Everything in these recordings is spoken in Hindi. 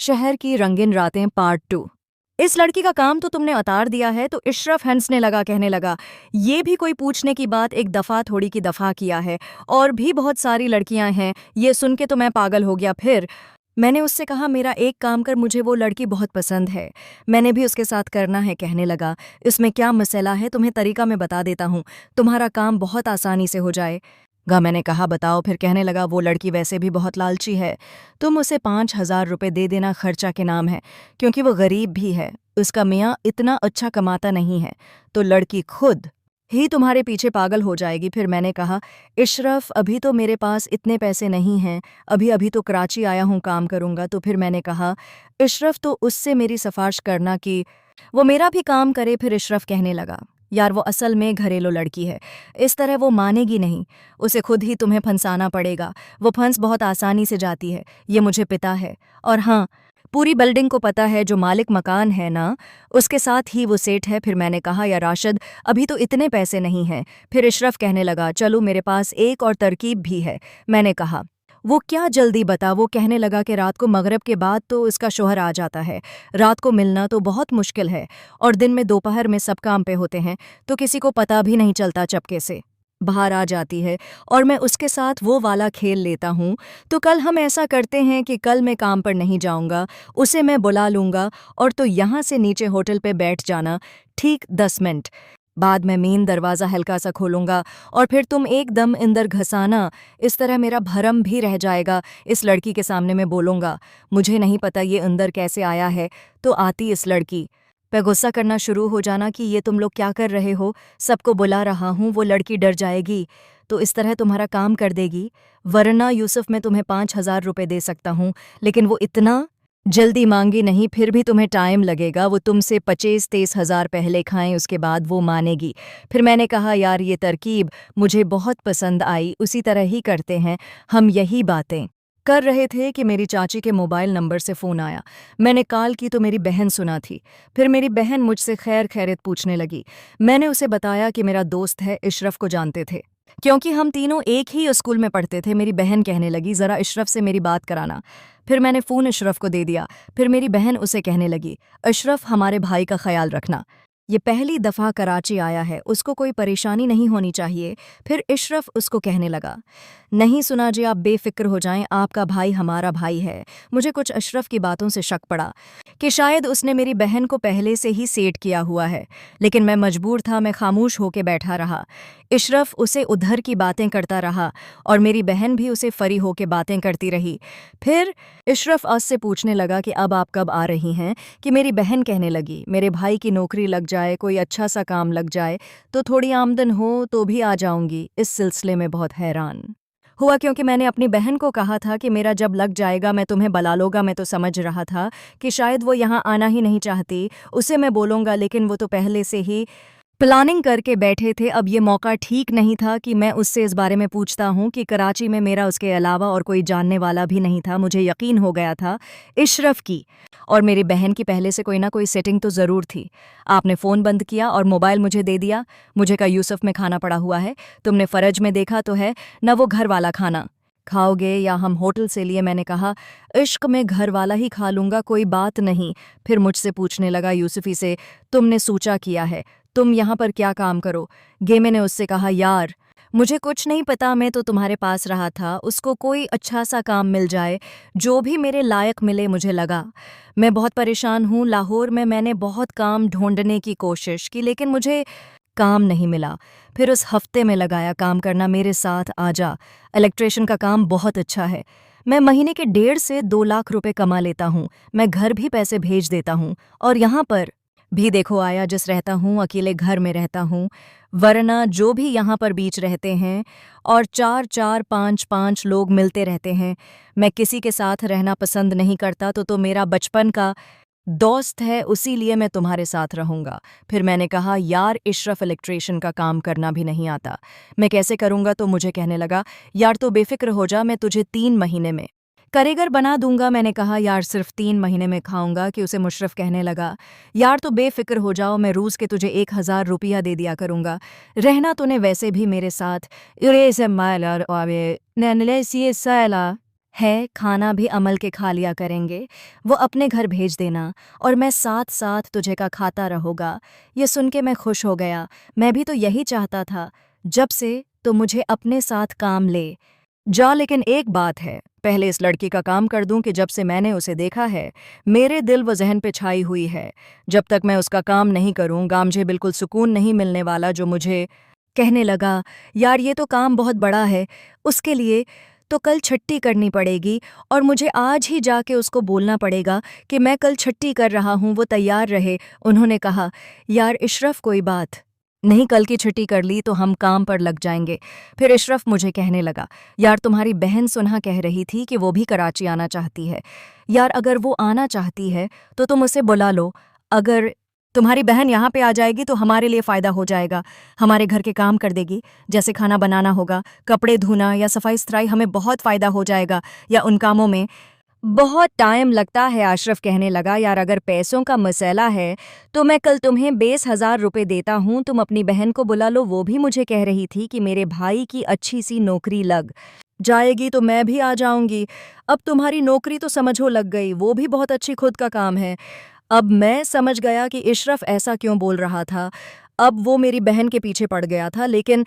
शहर की रंगीन रातें पार्ट 2। इस लड़की का काम तो तुमने उतार दिया है, तो इशरफ हंसने लगा, कहने लगा, ये भी कोई पूछने की बात, एक दफ़ा थोड़ी की दफ़ा किया है, और भी बहुत सारी लड़कियां हैं। ये सुन के तो मैं पागल हो गया। फिर मैंने उससे कहा, मेरा एक काम कर, मुझे वो लड़की बहुत पसंद है, मैंने भी उसके साथ करना है। कहने लगा, इसमें क्या मसला है, तुम्हें तरीका मैं बता देता हूँ, तुम्हारा काम बहुत आसानी से हो जाएगा। मैंने कहा, बताओ। फिर कहने लगा, वो लड़की वैसे भी बहुत लालची है, तुम उसे 5,000 रुपये दे देना, खर्चा के नाम है, क्योंकि वो गरीब भी है, उसका मियाँ इतना अच्छा कमाता नहीं है, तो लड़की खुद ही तुम्हारे पीछे पागल हो जाएगी। फिर मैंने कहा, इशरफ अभी तो मेरे पास इतने पैसे नहीं हैं, अभी अभी तो कराची आया हूँ, काम करूँगा। तो फिर मैंने कहा, इशरफ तो उससे मेरी सिफारिश करना कि वो मेरा भी काम करे। फिर इशरफ कहने लगा, यार वो असल में घरेलू लड़की है, इस तरह वो मानेगी नहीं, उसे खुद ही तुम्हें फंसाना पड़ेगा, वो फंस बहुत आसानी से जाती है, ये मुझे पता है। और हाँ, पूरी बिल्डिंग को पता है, जो मालिक मकान है ना, उसके साथ ही वो सेठ है। फिर मैंने कहा, या राशिद अभी तो इतने पैसे नहीं हैं। फिर इशरफ कहने लगा, चलो मेरे पास एक और तरकीब भी है। मैंने कहा, वो क्या, जल्दी बता। वो कहने लगा कि रात को मगरिब के बाद तो उसका शोहर आ जाता है, रात को मिलना तो बहुत मुश्किल है, और दिन में दोपहर में सब काम पे होते हैं, तो किसी को पता भी नहीं चलता, चपके से बाहर आ जाती है, और मैं उसके साथ वो वाला खेल लेता हूँ। तो कल हम ऐसा करते हैं कि कल मैं काम पर नहीं जाऊँगा, उसे मैं बुला लूँगा, और तो यहाँ से नीचे होटल पे बैठ जाना, ठीक 10 मिनट बाद मैं मेन दरवाज़ा हल्का सा खोलूँगा, और फिर तुम एकदम अंदर घसाना, इस तरह मेरा भरम भी रह जाएगा। इस लड़की के सामने मैं बोलूँगा, मुझे नहीं पता ये अंदर कैसे आया है, तो आती इस लड़की पे गुस्सा करना शुरू हो जाना कि ये तुम लोग क्या कर रहे हो, सबको बुला रहा हूँ, वो लड़की डर जाएगी, तो इस तरह तुम्हारा काम कर देगी। वरना यूसुफ, मैं तुम्हें 5,000 रुपये दे सकता हूँ, लेकिन वो इतना जल्दी मांगी नहीं, फिर भी तुम्हें टाइम लगेगा, वो तुमसे 25-30 हज़ार पहले खाएं, उसके बाद वो मानेगी। फिर मैंने कहा, यार ये तरकीब मुझे बहुत पसंद आई, उसी तरह ही करते हैं। हम यही बातें कर रहे थे कि मेरी चाची के मोबाइल नंबर से फ़ोन आया। मैंने कॉल की तो मेरी बहन सुना थी। फिर मेरी बहन मुझसे खैर खैरियत पूछने लगी। मैंने उसे बताया कि मेरा दोस्त है, इशरफ को जानते थे, क्योंकि हम तीनों एक ही स्कूल में पढ़ते थे। मेरी बहन कहने लगी, ज़रा इशरफ से मेरी बात कराना। फिर मैंने फ़ोन इशरफ को दे दिया। फिर मेरी बहन उसे कहने लगी, इशरफ हमारे भाई का ख्याल रखना, ये पहली दफ़ा कराची आया है, उसको कोई परेशानी नहीं होनी चाहिए। फिर इशरफ उसको कहने लगा, नहीं सुना जी, आप बेफिक्र हो जाएं, आपका भाई हमारा भाई है। मुझे कुछ इशरफ की बातों से शक पड़ा कि शायद उसने मेरी बहन को पहले से ही सेट किया हुआ है, लेकिन मैं मजबूर था, मैं खामोश होकर बैठा रहा। इशरफ उसे उधर की बातें करता रहा, और मेरी बहन भी उसे फरी होकर बातें करती रही। फिर इशरफ आज से पूछने लगा कि अब आप कब आ रही हैं, कि मेरी बहन कहने लगी, मेरे भाई की नौकरी लग जाए, कोई अच्छा सा काम लग जाए, तो थोड़ी आमदन हो तो भी आ जाऊंगी। इस सिलसिले में बहुत हैरान हुआ, क्योंकि मैंने अपनी बहन को कहा था कि मेरा जब लग जाएगा मैं तुम्हें बुला लूँगा। मैं तो समझ रहा था कि शायद वो यहाँ आना ही नहीं चाहती, उसे मैं बोलूँगा, लेकिन वो तो पहले से ही प्लानिंग करके बैठे थे। अब ये मौका ठीक नहीं था कि मैं उससे इस बारे में पूछता हूँ कि कराची में मेरा उसके अलावा और कोई जानने वाला भी नहीं था। मुझे यकीन हो गया था इशरफ की और मेरी बहन की पहले से कोई ना कोई सेटिंग तो ज़रूर थी। आपने फ़ोन बंद किया और मोबाइल मुझे दे दिया। मुझे कहा, यूसुफ में खाना पड़ा हुआ है, तुमने फ़रज में देखा तो है ना, वो घर वाला खाना खाओगे या हम होटल से लिए। मैंने कहा, इश्क में घर वाला ही खा लूँगा, कोई बात नहीं। फिर मुझसे पूछने लगा यूसुफी से, तुमने सोचा किया है, तुम यहाँ पर क्या काम करो गे? मैंने उससे कहा, यार मुझे कुछ नहीं पता, मैं तो तुम्हारे पास रहा था, उसको कोई अच्छा सा काम मिल जाए, जो भी मेरे लायक मिले। मुझे लगा मैं बहुत परेशान हूँ, लाहौर में मैंने बहुत काम ढूंढने की कोशिश की, लेकिन मुझे काम नहीं मिला। फिर उस हफ्ते में लगाया काम करना, मेरे साथ आजा, इलेक्ट्रिशियन का काम बहुत अच्छा है, मैं महीने के 1.5 से 2 लाख रुपए कमा लेता हूँ, मैं घर भी पैसे भेज देता हूँ, और यहाँ पर भी देखो आया जिस रहता हूँ, अकेले घर में रहता हूँ, वरना जो भी यहाँ पर बीच रहते हैं और 4-4 5-5 लोग मिलते रहते हैं। मैं किसी के साथ रहना पसंद नहीं करता, तो मेरा बचपन का दोस्त है, उसी लिए मैं तुम्हारे साथ रहूँगा। फिर मैंने कहा, यार इशरफ इलेक्ट्रिशियन का काम करना भी नहीं आता, मैं कैसे करूँगा? तो मुझे कहने लगा, यार तो बेफिक्र हो जा, मैं तुझे 3 महीने में कारीगर बना दूंगा। मैंने कहा, यार सिर्फ 3 महीने में खाऊंगा कि? उसे मुशरफ कहने लगा, यार तो बेफिक्र हो जाओ, मैं रोज़ के तुझे 1,000 रुपया दे दिया करूंगा, रहना तूने वैसे भी मेरे साथ। है, खाना भी अमल के खा लिया करेंगे, वो अपने घर भेज देना और मैं साथ साथ तुझे का खाता रहूँगा। ये सुन के मैं खुश हो गया, मैं भी तो यही चाहता था। जब से तो मुझे अपने साथ काम ले जा, लेकिन एक बात है, पहले इस लड़की का काम कर दूं कि जब से मैंने उसे देखा है मेरे दिल व जहन पे छाई हुई है। जब तक मैं उसका काम नहीं करूंगा मुझे बिल्कुल सुकून नहीं मिलने वाला। जो मुझे कहने लगा, यार ये तो काम बहुत बड़ा है, उसके लिए तो कल छुट्टी करनी पड़ेगी और मुझे आज ही जाके उसको बोलना पड़ेगा कि मैं कल छुट्टी कर रहा हूँ, वो तैयार रहे। उन्होंने कहा, यार इशरफ कोई बात नहीं, कल की छुट्टी कर ली तो हम काम पर लग जाएंगे। फिर इशरफ मुझे कहने लगा, यार तुम्हारी बहन सुनहा कह रही थी कि वो भी कराची आना चाहती है। यार अगर वो आना चाहती है तो तुम उसे बुला लो। अगर तुम्हारी बहन यहाँ पे आ जाएगी तो हमारे लिए फ़ायदा हो जाएगा, हमारे घर के काम कर देगी, जैसे खाना बनाना होगा, कपड़े धोना या सफाई सुथराई, हमें बहुत फ़ायदा हो जाएगा। या उन कामों में बहुत टाइम लगता है। अशरफ कहने लगा, यार अगर पैसों का मसला है तो मैं कल तुम्हें 20,000 रुपये देता हूँ, तुम अपनी बहन को बुला लो। वो भी मुझे कह रही थी कि मेरे भाई की अच्छी सी नौकरी लग जाएगी तो मैं भी आ जाऊंगी। अब तुम्हारी नौकरी तो समझो लग गई, वो भी बहुत अच्छी खुद का काम है। अब मैं समझ गया कि इशरफ ऐसा क्यों बोल रहा था। अब वो मेरी बहन के पीछे पड़ गया था, लेकिन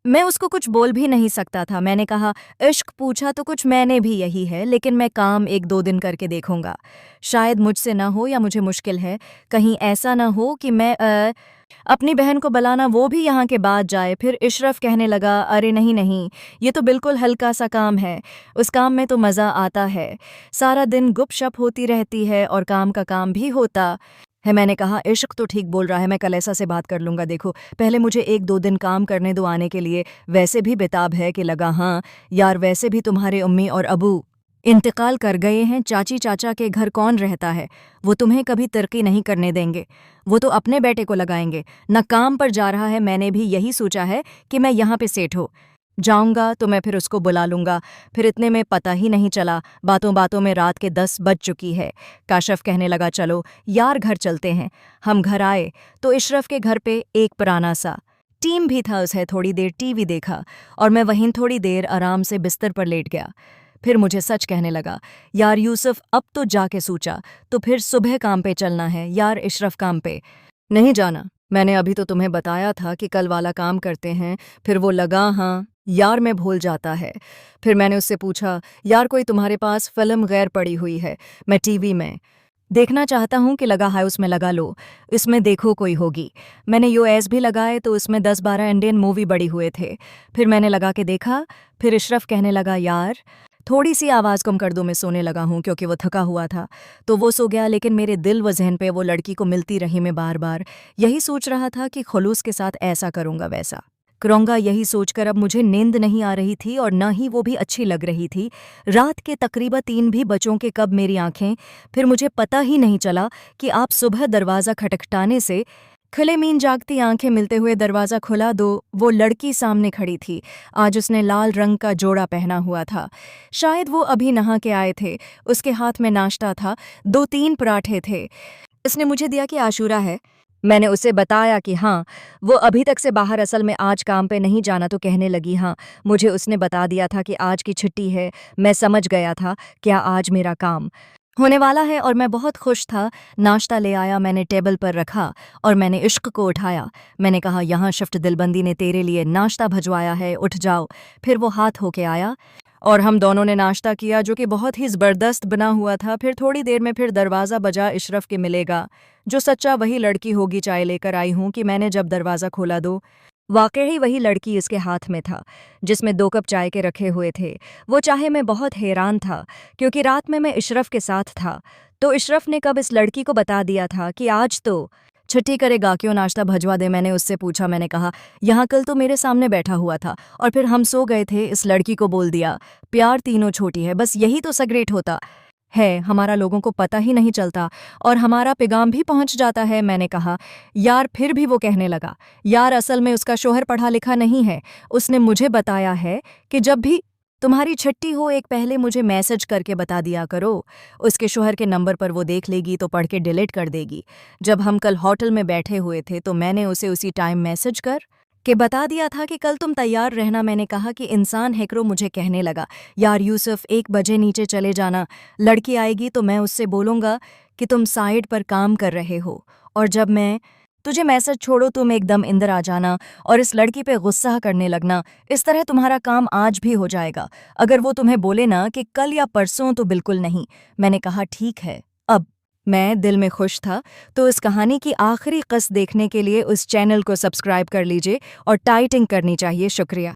मैं उसको कुछ बोल भी नहीं सकता था। मैंने कहा, इश्क पूछा तो कुछ मैंने भी यही है, लेकिन मैं काम 1-2 दिन करके देखूंगा। शायद मुझसे ना हो या मुझे मुश्किल है, कहीं ऐसा ना हो कि मैं अपनी बहन को बुलाना वो भी यहाँ के बाद जाए। फिर इशरफ कहने लगा, अरे नहीं नहीं, ये तो बिल्कुल हल्का सा काम है, उस काम में तो मज़ा आता है, सारा दिन गुपशप होती रहती है और काम का काम भी होता है। मैंने कहा, इश्क तो ठीक बोल रहा है, मैं कल ऐसा से बात कर लूँगा। देखो पहले मुझे 1-2 दिन काम करने दो आने के लिए। वैसे भी बेताब है कि लगा, हाँ यार वैसे भी तुम्हारे अम्मी और अबू इंतकाल कर गए हैं, चाची चाचा के घर कौन रहता है, वो तुम्हें कभी तरक्की नहीं करने देंगे, वो तो अपने बेटे को लगाएंगे, न काम पर जा रहा है। मैंने भी यही सोचा है कि मैं यहाँ पे सेठ हो जाऊंगा तो मैं फिर उसको बुला लूंगा। फिर इतने में पता ही नहीं चला, बातों बातों में रात के 10 बज चुकी है। काशफ कहने लगा, चलो यार घर चलते हैं। हम घर आए तो इशरफ के घर पे एक पुराना सा टीम भी था। उसे थोड़ी देर टीवी देखा और मैं वहीं थोड़ी देर आराम से बिस्तर पर लेट गया। फिर मुझे सच कहने लगा, यार यूसुफ अब तो जाके सोचा तो फिर सुबह काम पे चलना है। यार इशरफ काम पे नहीं जाना, मैंने अभी तो तुम्हें बताया था कि कल वाला काम करते हैं। फिर वो लगा, हाँ यार मैं भूल जाता है। फिर मैंने उससे पूछा, यार कोई तुम्हारे पास फिल्म गैर पड़ी हुई है, मैं टीवी में देखना चाहता हूँ। कि लगा है उसमें लगा लो, इसमें देखो कोई होगी। मैंने यूएस भी लगाए तो उसमें 10-12 इंडियन मूवी बड़ी हुए थे। फिर मैंने लगा के देखा। फिर इशरफ कहने लगा, यार थोड़ी सी आवाज़ कम कर दो, मैं सोने लगा हूँ, क्योंकि वो थका हुआ था। तो वो सो गया, लेकिन मेरे दिल व जहन पे वो लड़की को मिलती रही। मैं बार बार यही सोच रहा था कि खुलूस के साथ ऐसा करूँगा वैसा करूँगा। यही सोचकर अब मुझे नींद नहीं आ रही थी और न ही वो भी अच्छी लग रही थी। रात के तकरीबन 3 भी बजों के कब मेरी आंखें, फिर मुझे पता ही नहीं चला कि आप सुबह दरवाज़ा खटखटाने से खुले मीन जागती आंखें मिलते हुए दरवाज़ा खुला। वो लड़की सामने खड़ी थी। आज उसने लाल रंग का जोड़ा पहना हुआ था, शायद वो अभी नहा के आए थे। उसके हाथ में नाश्ता था, 2-3 पराठे थे। उसने मुझे दिया कि आशूरा है। मैंने उसे बताया कि हाँ, वो अभी तक से बाहर, असल में आज काम पे नहीं जाना। तो कहने लगी, हाँ मुझे उसने बता दिया था कि आज की छुट्टी है। मैं समझ गया था क्या आज मेरा काम होने वाला है और मैं बहुत खुश था। नाश्ता ले आया, मैंने टेबल पर रखा और मैंने इश्क को उठाया। मैंने कहा, यहाँ शिफ्ट दिलबंदी ने तेरे लिए नाश्ता भजवाया है, उठ जाओ। फिर वो हाथ होके आया और हम दोनों ने नाश्ता किया, जो कि बहुत ही ज़बरदस्त बना हुआ था। फिर थोड़ी देर में फिर दरवाज़ा बजा। इशरफ के मिलेगा जो सच्चा वही लड़की होगी, चाय लेकर आई हूँ। कि मैंने जब दरवाज़ा खोला दो वाकई वही लड़की इसके हाथ में था, जिसमें 2 कप चाय के रखे हुए थे। वो चाहे मैं बहुत हैरान था, क्योंकि रात में मैं इशरफ के साथ था। तो इशरफ ने कब इस लड़की को बता दिया था कि आज तो छुट्टी करेगा, क्यों नाश्ता भजवा दे। मैंने उससे पूछा, मैंने कहा, यहाँ कल तो मेरे सामने बैठा हुआ था और फिर हम सो गए थे। इस लड़की को बोल दिया, प्यार तीनों छोटी है, बस यही तो सग्रेट होता है, हमारा लोगों को पता ही नहीं चलता और हमारा पैगाम भी पहुंच जाता है। मैंने कहा, यार फिर भी वो कहने लगा, यार असल में उसका शोहर पढ़ा लिखा नहीं है। उसने मुझे बताया है कि जब भी तुम्हारी छुट्टी हो एक पहले मुझे मैसेज करके बता दिया करो। उसके शोहर के नंबर पर वो देख लेगी तो पढ़ के डिलीट कर देगी। जब हम कल होटल में बैठे हुए थे तो मैंने उसे उसी टाइम मैसेज कर कि बता दिया था कि कल तुम तैयार रहना। मैंने कहा कि इंसान हैकरो मुझे कहने लगा, यार यूसुफ 1 बजे नीचे चले जाना, लड़की आएगी तो मैं उससे बोलूँगा कि तुम साइड पर काम कर रहे हो, और जब मैं तुझे मैसेज छोड़ो तुम एकदम इंदर आ जाना और इस लड़की पे गुस्सा करने लगना। इस तरह तुम्हारा काम आज भी हो जाएगा। अगर वो तुम्हें बोले ना कि कल या परसों तो बिल्कुल नहीं। मैंने कहा ठीक है। अब मैं दिल में खुश था। तो इस कहानी की आखिरी कस देखने के लिए उस चैनल को सब्सक्राइब कर लीजिए और टाइटिंग करनी चाहिए। शुक्रिया।